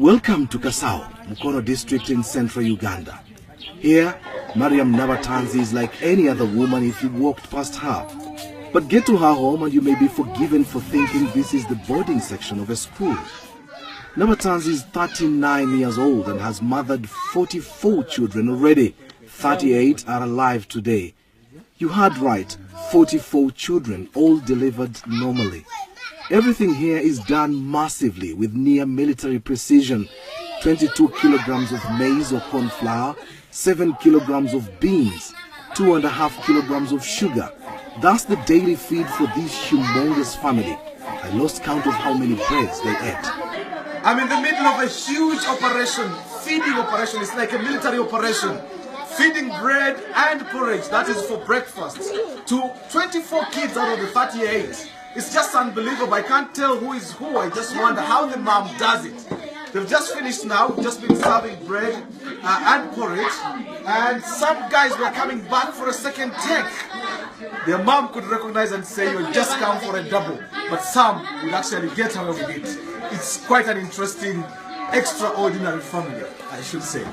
Welcome to Kasao, Mukono district in central Uganda. Here, Mariam Nabatanzi is like any other woman if you walked past her. But get to her home and you may be forgiven for thinking this is the boarding section of a school. Nabatanzi is 39 years old and has mothered 44 children already. 38 are alive today. You heard right, 44 children, all delivered normally. Everything here is done massively with near military precision. 22 kilograms of maize or corn flour, 7 kilograms of beans, 2.5 kilograms of sugar. That's the daily feed for this humongous family. I lost count of how many breads they ate. I'm in the middle of a huge operation, feeding operation. It's like a military operation. Feeding bread and porridge, that is for breakfast, to 24 kids out of the 38. It's just unbelievable. I can't tell who is who. I just wonder how the mom does it. They've just finished now, just been serving bread and porridge, and some guys were coming back for a second take. Their mom could recognize and say, you just come for a double, but some will actually get away with it. It's quite an interesting, extraordinary family, I should say.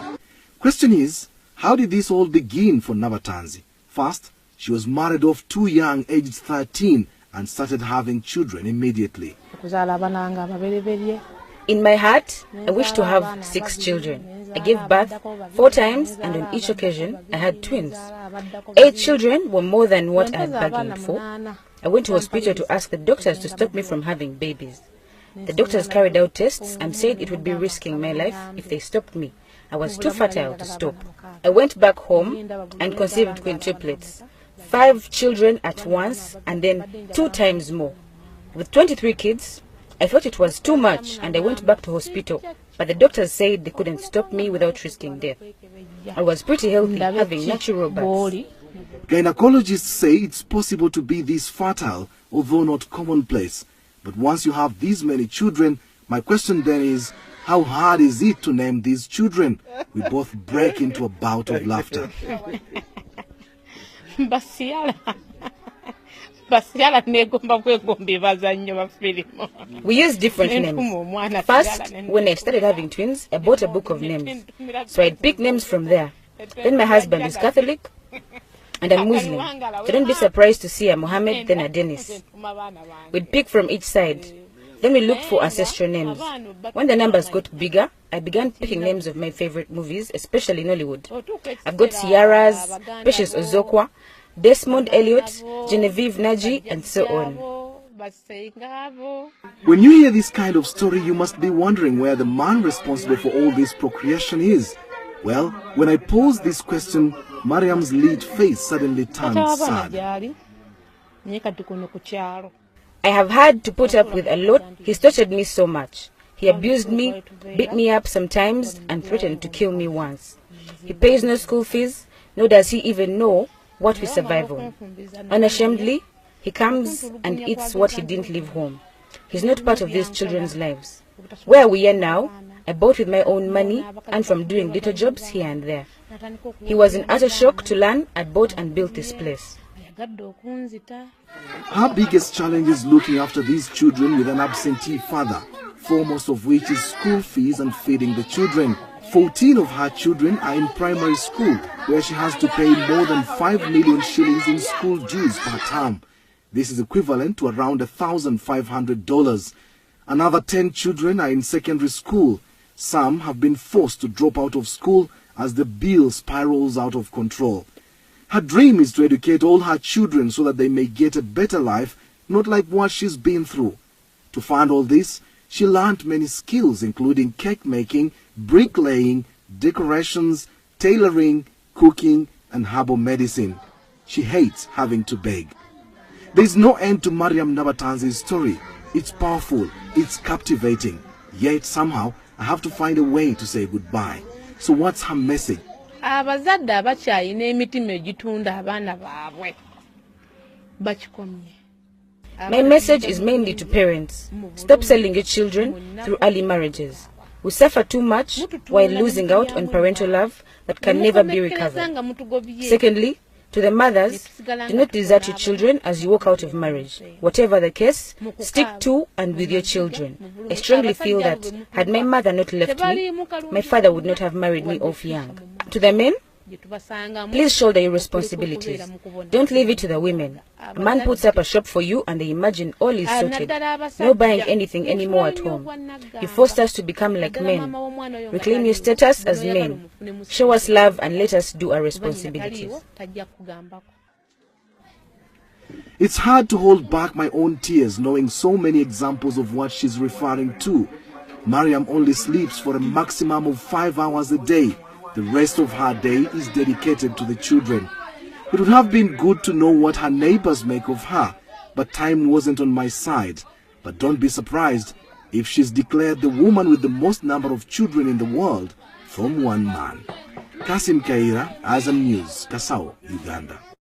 Question is, how did this all begin for Nabatanzi? First, she was married off too young, aged 13, and started having children immediately. In my heart, I wish to have 6 children. I gave birth 4 times, and on each occasion, I had twins. 8 children were more than what I had bargained for. I went to hospital to ask the doctors to stop me from having babies. The doctors carried out tests and said it would be risking my life if they stopped me. I was too fertile to stop. I went back home and conceived quintuplets. 5 children at once and then 2 times more. With 23 kids, I thought it was too much and I went back to hospital, but the doctors said they couldn't stop me without risking death. I was pretty healthy, having natural births. Gynecologists say it's possible to be this fertile, although not commonplace. But once you have these many children, my question then is, how hard is it to name these children? We both break into a bout of laughter. We use different names. First, when I started having twins, I bought a book of names. So I'd pick names from there. Then my husband is Catholic and I'm Muslim. So don't be surprised to see a Mohammed, then a Dennis. We'd pick from each side. Then we looked for ancestral names. When the numbers got bigger, I began picking names of my favorite movies, especially in Hollywood. I've got Ciara's, Precious Ozokwa, Desmond Elliot, Genevieve Naji, and so on. When you hear this kind of story, you must be wondering where the man responsible for all this procreation is. Well, when I posed this question, Mariam's lead face suddenly turned sad. I have had to put up with a lot. He's tortured me so much. He abused me, beat me up sometimes, and threatened to kill me once. He pays no school fees, nor does he even know what we survive on. Unashamedly, he comes and eats what he didn't leave home. He's not part of these children's lives. Where we are now, I bought with my own money and from doing little jobs here and there. He was in utter shock to learn I'd bought and built this place. Her biggest challenge is looking after these children with an absentee father, foremost of which is school fees and feeding the children. 14 of her children are in primary school, where she has to pay more than 5 million shillings in school dues per term. This is equivalent to around $1,500. Another 10 children are in secondary school. Some have been forced to drop out of school as the bill spirals out of control. Her dream is to educate all her children so that they may get a better life, not like what she's been through. To fund all this, she learned many skills including cake making, bricklaying, decorations, tailoring, cooking, and herbal medicine. She hates having to beg. There's no end to Mariam Nabatanzi's story. It's powerful, it's captivating. Yet somehow, I have to find a way to say goodbye. So what's her message? My message is mainly to parents. Stop selling your children through early marriages. We suffer too much while losing out on parental love that can never be recovered. Secondly, To the mothers, do not desert your children as you walk out of marriage. Whatever the case, stick to and with your children. I strongly feel that had my mother not left me, my father would not have married me off young. To the men, please shoulder your responsibilities. Don't leave it to the women. A man puts up a shop for you and they imagine all is sorted. No buying anything anymore at home. You forced us to become like men. Reclaim your status as men. Show us love and let us do our responsibilities. It's hard to hold back my own tears knowing so many examples of what she's referring to. Mariam only sleeps for a maximum of 5 hours a day. The rest of her day is dedicated to the children. It would have been good to know what her neighbors make of her, but time wasn't on my side. But don't be surprised if she's declared the woman with the most number of children in the world from one man. Kasim Kaira, Azam News, Kasao, Uganda.